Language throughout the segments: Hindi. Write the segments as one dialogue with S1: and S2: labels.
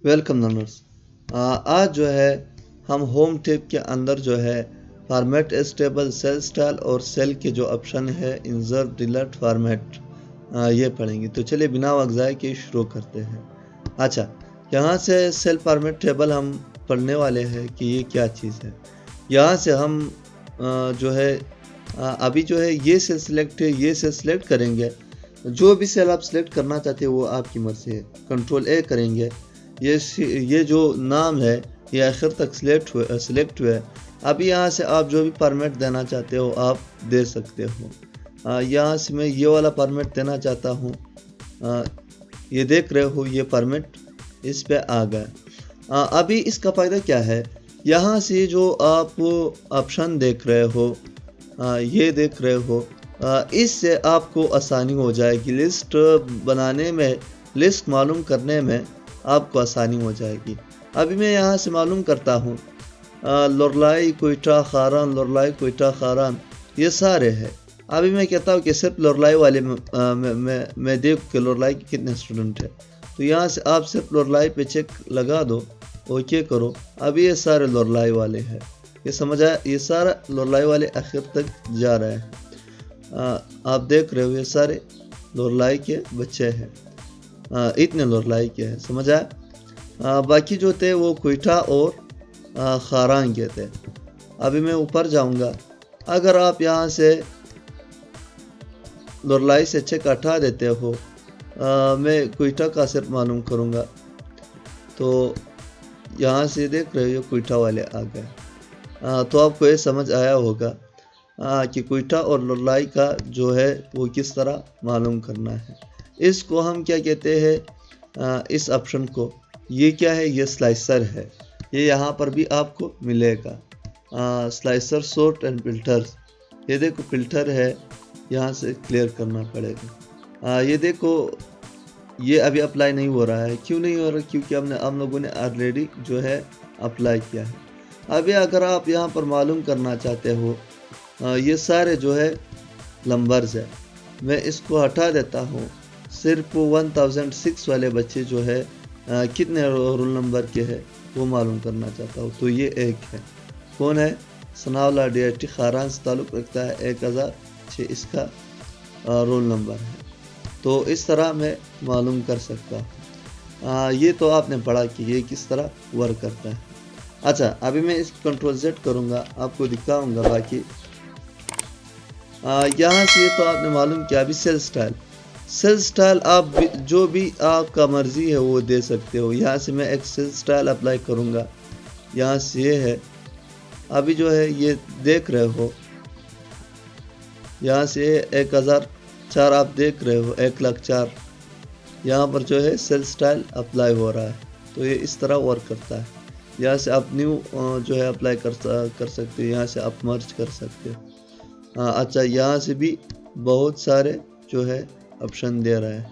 S1: Welcome learners. आज जो है हम होम टैब के अंदर जो है फॉर्मेट स्टेबल सेल स्टाइल और सेल के जो ऑप्शन है इंसर्ट डिलीट फॉर्मेट ये पढ़ेंगे। तो चलिए बिना वक्त ज़ाय के शुरू करते हैं। अच्छा, यहाँ से सेल फॉर्मेट टेबल हम पढ़ने वाले हैं कि ये क्या चीज़ है। यहाँ से हम जो है अभी जो है ये सेल सिलेक्ट है, ये सेल सिलेक्ट करेंगे। जो भी सेल आप सिलेक्ट करना चाहते हो वो आपकी मर्ज़ी है। कंट्रोल ए करेंगे, ये जो नाम है ये आखिर तक सिलेक्ट हुआ है। अभी यहाँ से आप जो भी फॉर्मेट देना चाहते हो आप दे सकते हो। यहाँ से मैं ये वाला फॉर्मेट देना चाहता हूँ। ये देख रहे हो ये फॉर्मेट इस पे आ गया। अभी इसका फ़ायदा क्या है, यहाँ से जो आप ऑप्शन देख रहे हो, ये देख रहे हो, इससे आपको आसानी हो जाएगी लिस्ट बनाने में, लिस्ट मालूम करने में आपको आसानी हो जाएगी। अभी मैं यहाँ से मालूम करता हूँ लोरलाई कोयटा खारान, लोरलाई कोयटा खारान ये सारे हैं। अभी मैं कहता हूँ कि सिर्फ लोरलाई वाले मैं देख के लोरलाई के कितने स्टूडेंट हैं। तो यहाँ से आप सिर्फ लोरलाई पे चेक लगा दो, ओके करो। अभी ये सारे लोरलाई वाले हैं, ये समझ आया, ये सारा लोरलाई वाले आखिर तक जा रहे हैं। आप देख रहे हो ये सारे लोरलाई के बच्चे हैं। इतने लोरलाई के हैं, समझ आया। बाकी जो थे वो कोयटा और खारान के थे। अभी मैं ऊपर जाऊंगा। अगर आप यहाँ से लोरलाई से चेक हटा देते हो, मैं कोयटा का सिर्फ मालूम करूँगा। तो यहाँ से देख रहे हो कोयटा वाले आ गए। तो आपको ये समझ आया होगा कि कोयटा और लोरलाई का जो है वो किस तरह मालूम करना है। इसको हम क्या कहते हैं, इस ऑप्शन को, ये क्या है, ये स्लाइसर है। ये यहाँ पर भी आपको मिलेगा, स्लाइसर सॉर्ट एंड फिल्टर्स। ये देखो फिल्टर है, यहाँ से क्लियर करना पड़ेगा। ये देखो ये अभी अप्लाई नहीं हो रहा है। क्यों नहीं हो रहा, क्योंकि हम लोगों ने ऑलरेडी जो है अप्लाई किया है। अभी अगर आप यहाँ पर मालूम करना चाहते हो, ये सारे जो है नंबर्स है, मैं इसको हटा देता हूँ। सिर्फ 1006 वाले बच्चे जो है कितने रोल नंबर के हैं वो मालूम करना चाहता हूँ। तो ये एक है, कौन है, सनावला DIT खारान से ताल्लुक़ रखता है, 1006 इसका रोल नंबर है। तो इस तरह मैं मालूम कर सकता हूँ। ये तो आपने पढ़ा कि ये किस तरह वर्क करता है। अच्छा, अभी मैं इस कंट्रोल Z करूँगा, आपको दिखाऊँगा। बाकी यहाँ से तो आपने मालूम किया। अभी सेल स्टाइल आप जो भी आपका मर्ज़ी है वो दे सकते हो। यहाँ से मैं एक सेल स्टाइल अप्लाई करूँगा। यहाँ से ये है, अभी जो है ये देख रहे हो, यहाँ से 1004 आप देख रहे हो, 104 यहाँ पर जो है सेल स्टाइल अप्लाई हो रहा है। तो ये इस तरह वर्क करता है। यहाँ से आप न्यू जो है अप्लाई कर सकते हो, यहाँ से आप मर्ज कर सकते हो। अच्छा, यहाँ से भी बहुत सारे जो है ऑप्शन दे रहे हैं।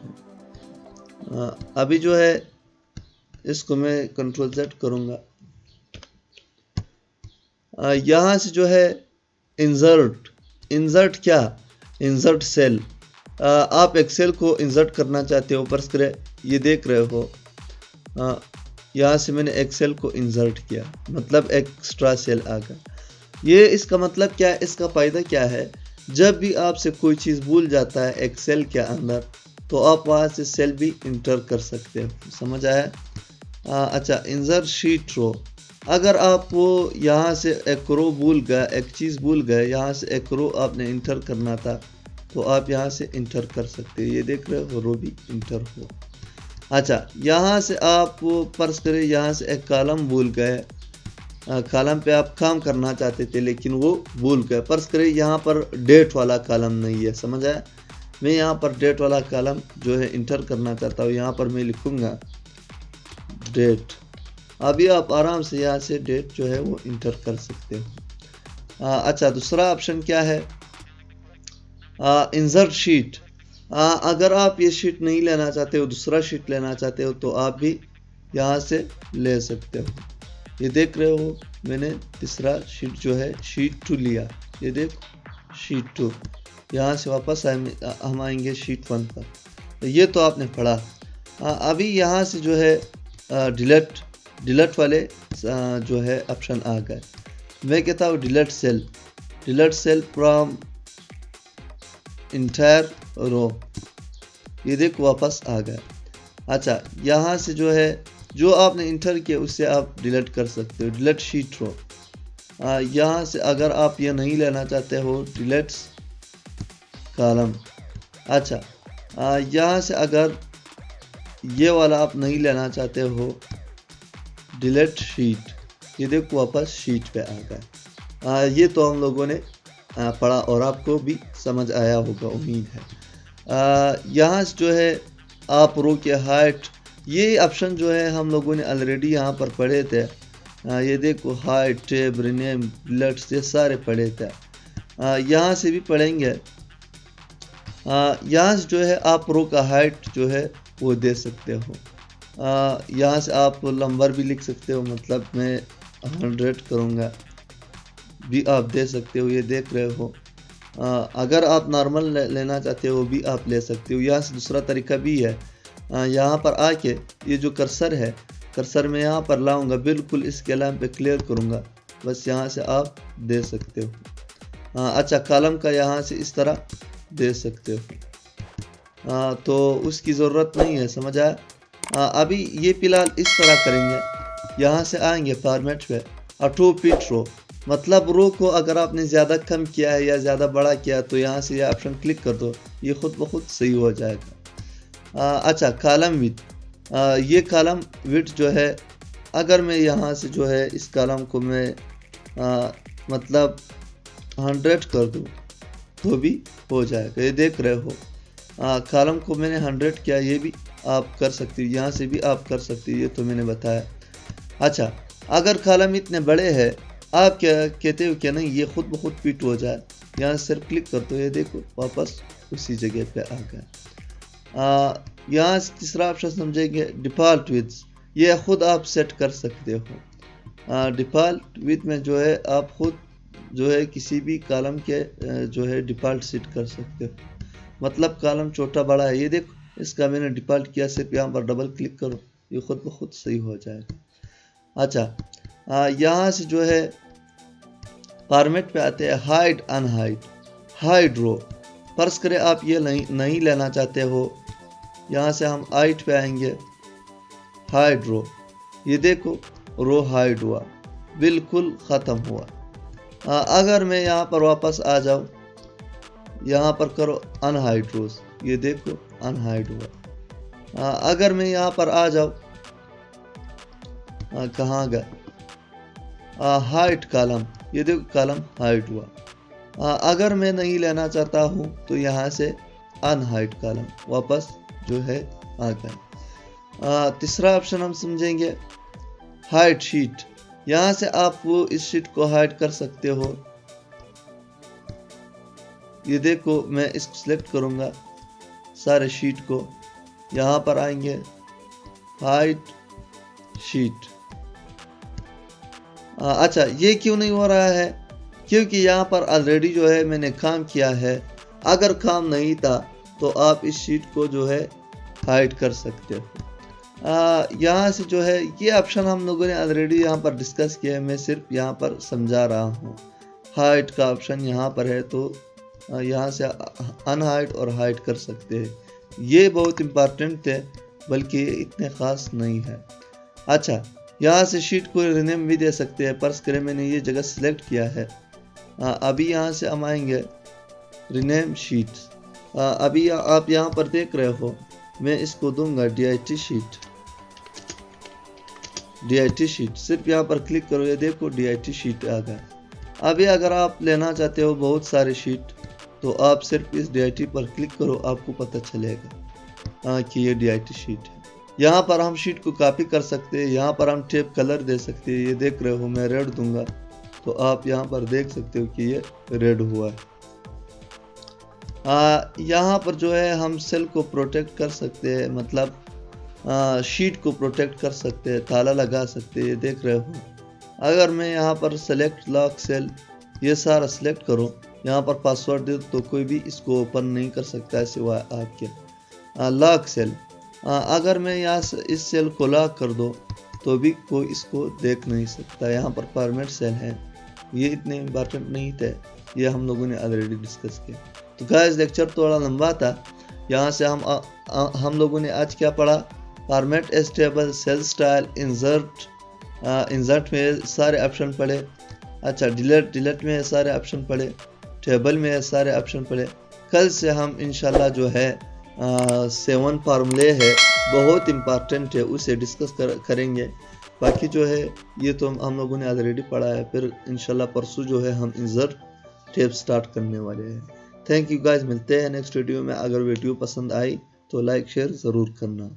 S1: अभी जो है इसको मैं कंट्रोल Z करूँगा। यहाँ से जो है इंसर्ट क्या, इंसर्ट सेल। आप एक सेल को इंसर्ट करना चाहते हो, फर्स्ट करें ये देख रहे हो, यहाँ से मैंने एक सेल को इंसर्ट किया, मतलब एक्स्ट्रा सेल आ गया। ये इसका मतलब क्या है, इसका फ़ायदा क्या है, जब भी आपसे कोई चीज़ भूल जाता है एक सेल के अंदर, तो आप वहाँ से सेल भी इंटर कर सकते हो। समझ आया। अच्छा, इंसर्ट शीट रो। अगर आप वो यहाँ से एक रो भूल गए, एक चीज़ भूल गए, यहाँ से एक रो आपने इंटर करना था, तो आप यहाँ से इंटर कर सकते हो। ये देख रहे हो, रो भी इंटर हो। अच्छा, यहाँ से आप फर्ज करें यहाँ से एक कॉलम भूल गए, कॉलम पे आप काम करना चाहते थे लेकिन वो भूल गए। फर्ज करें यहाँ पर डेट वाला कॉलम नहीं है, समझ आया। मैं यहाँ पर डेट वाला कॉलम जो है इंटर करना चाहता हूँ। यहाँ पर मैं लिखूँगा डेट। अभी आप आराम से यहाँ से डेट जो है वो इंटर कर सकते हो। अच्छा, दूसरा ऑप्शन क्या है, इंसर्ट शीट। अगर आप ये शीट नहीं लेना चाहते हो, दूसरा शीट लेना चाहते हो, तो आप भी यहाँ से ले सकते हो। ये देख रहे हो, मैंने तीसरा शीट जो है शीट 2 लिया। ये देखो शीट 2, यहाँ से वापस हम आएंगे शीट 1 पर। तो ये तो आपने पढ़ा। अभी यहाँ से जो है डिलीट डिलीट वाले जो है ऑप्शन आ गए। मैं कहता हूँ delete cell from entire row, ये देखो वापस आ गया। अच्छा, यहाँ से जो है जो आपने इंटर किया उससे आप डिलीट कर सकते हो, डिलीट शीट रो। यहाँ से अगर आप ये नहीं लेना चाहते हो डिलीट कॉलम। अच्छा, यहाँ से अगर ये वाला आप नहीं लेना चाहते हो डिलीट शीट, ये देखो वापस शीट पे आ गया। ये तो हम लोगों ने पढ़ा और आपको भी समझ आया होगा, उम्मीद है। यहाँ से जो है आप रो के हाइट, ये ऑप्शन जो है हम लोगों ने ऑलरेडी यहाँ पर पढ़े थे। ये देखो हाइट, टैब, रीनेम, डिलीट, ये सारे पढ़े थे। यहाँ से भी पढ़ेंगे। यहाँ से जो है आप रो का हाइट जो है वो दे सकते हो। यहाँ से आप नंबर भी लिख सकते हो, मतलब मैं 100 करूँगा भी आप दे सकते हो, ये देख रहे हो। अगर आप नॉर्मल लेना चाहते हो भी आप ले सकते हो। यहाँ से दूसरा तरीका भी है, यहाँ पर आके ये जो कर्सर है, कर्सर में यहाँ पर लाऊंगा, बिल्कुल इस कलम पे क्लियर करूँगा, बस यहाँ से आप दे सकते हो। अच्छा, कॉलम का यहाँ से इस तरह दे सकते हो। तो उसकी ज़रूरत नहीं है, समझ आया। अभी ये फिलहाल इस तरह करेंगे। यहाँ से आएंगे फॉर्मेट पे, ऑटो फिट रो, मतलब रो को अगर आपने ज़्यादा कम किया है या ज़्यादा बड़ा किया तो यहाँ से ये ऑप्शन क्लिक कर दो, ये खुद ब खुद सही हो जाएगा। अच्छा, कॉलम विड्थ, ये कॉलम विड्थ जो है अगर मैं यहाँ से जो है इस कॉलम को मैं मतलब 100 कर दूँ तो भी हो जाएगा, ये देख रहे हो। कॉलम को मैंने 100 किया, ये भी आप कर सकते हो, यहाँ से भी आप कर सकते हो, ये तो मैंने बताया। अच्छा, अगर कॉलम इतने बड़े हैं, आप क्या कहते हो क्या नहीं ये खुद ब खुद फिट हो जाए, यहाँ सिर्फ क्लिक कर दो, ये देखो वापस उसी जगह पे आ गया। यहाँ से तीसरा ऑप्शन समझेंगे डिफ़ॉल्ट विड्थ, ये खुद आप सेट कर सकते हो। डिफ़ॉल्ट विड्थ में जो है आप खुद जो है किसी भी कॉलम के जो है डिफ़ॉल्ट सेट कर सकते हो, मतलब कॉलम छोटा बड़ा है, ये देखो इसका मैंने डिफ़ॉल्ट किया, सिर्फ यहाँ पर डबल क्लिक करो, ये खुद ब खुद सही हो जाएगा। अच्छा, यहाँ से जो है फॉर्मेट पे आते हैं हाइड अनहाइड, हाइड रो। फर्ज करें आप ये नहीं लेना चाहते हो, यहाँ से हम हाइट पे आएंगे, हाइड रो, ये देखो रो हाइड हुआ, बिल्कुल ख़त्म हुआ। अगर मैं यहाँ पर वापस आ जाऊँ, यहाँ पर करो अनहाइड रोज, ये देखो अनहाइड हुआ। अगर मैं यहाँ पर आ जाऊँ, कहाँ गया हाइट कॉलम, ये देखो कॉलम हाइट हुआ। अगर मैं नहीं लेना चाहता हूँ तो यहाँ से अनहाइट कॉलम वापस जो है आ गया। तीसरा ऑप्शन हम समझेंगे हाइड शीट, यहाँ से आप वो इस शीट को हाइड कर सकते हो, ये देखो मैं इसको सिलेक्ट करूँगा सारे शीट को, यहाँ पर आएंगे हाइड शीट। अच्छा, ये क्यों नहीं हो रहा है, क्योंकि यहाँ पर ऑलरेडी जो है मैंने काम किया है। अगर काम नहीं था तो आप इस शीट को जो है हाइड कर सकते हो। यहाँ से जो है ये ऑप्शन हम लोगों ने ऑलरेडी यहाँ पर डिस्कस किया है, मैं सिर्फ यहाँ पर समझा रहा हूँ। हाइड का ऑप्शन यहाँ पर है, तो यहाँ से अनहाइड और हाइड कर सकते हैं, ये बहुत इम्पॉर्टेंट है, बल्कि इतने ख़ास नहीं है। अच्छा, यहाँ से शीट को रिनेम भी दे सकते हैं, पर्स करें मैंने ये जगह सिलेक्ट किया है। अभी यहाँ से हम आएंगे रिनेम शीट्स। अभी आप यहाँ पर देख रहे हो, मैं इसको दूंगा DIT शीट, DIT शीट, सिर्फ यहाँ पर क्लिक करो, ये देखो DIT शीट आ गया। अभी अगर आप लेना चाहते हो बहुत सारे शीट तो आप सिर्फ इस DIT पर क्लिक करो, आपको पता चलेगा कि ये DIT शीट है। यहाँ पर हम शीट को कॉपी कर सकते हैं, यहाँ पर हम टेप कलर दे सकते हैं, ये देख रहे हो मैं रेड दूंगा तो आप यहाँ पर देख सकते हो कि ये रेड हुआ है। यहाँ पर जो है हम सेल को प्रोटेक्ट कर सकते हैं, मतलब शीट को प्रोटेक्ट कर सकते हैं, ताला लगा सकते हैं, ये देख रहे हो। अगर मैं यहाँ पर सेलेक्ट लॉक सेल, ये सारा सेलेक्ट करूँ, यहाँ पर पासवर्ड दे तो कोई भी इसको ओपन नहीं कर सकता है सिवाय आपके। लॉक सेल, अगर मैं यहाँ से इस सेल को लॉक कर दूँ तो भी कोई इसको देख नहीं सकता। यहाँ पर फॉर्मेट सेल है, ये इतने इम्पॉर्टेंट नहीं थे, ये हम लोगों ने ऑलरेडी डिस्कस किया। तो गाइस लेक्चर थोड़ा लंबा था, यहाँ से हम लोगों ने आज क्या पढ़ा, format stable, cell style, insert में सारे ऑप्शन पढ़े, अच्छा डिलीट में सारे ऑप्शन पढ़े, टेबल में सारे ऑप्शन पढ़े। कल से हम इंशाल्लाह जो है 7 फार्मूले है बहुत इम्पॉर्टेंट है, उसे डिस्कस करेंगे। बाकी जो है ये तो हम लोगों ने ऑलरेडी पढ़ा है। फिर इंशाल्लाह परसों जो है हम इंसर्ट टेप स्टार्ट करने वाले हैं। थैंक यू गाइस, मिलते हैं नेक्स्ट वीडियो में। अगर वीडियो पसंद आई तो लाइक शेयर ज़रूर करना।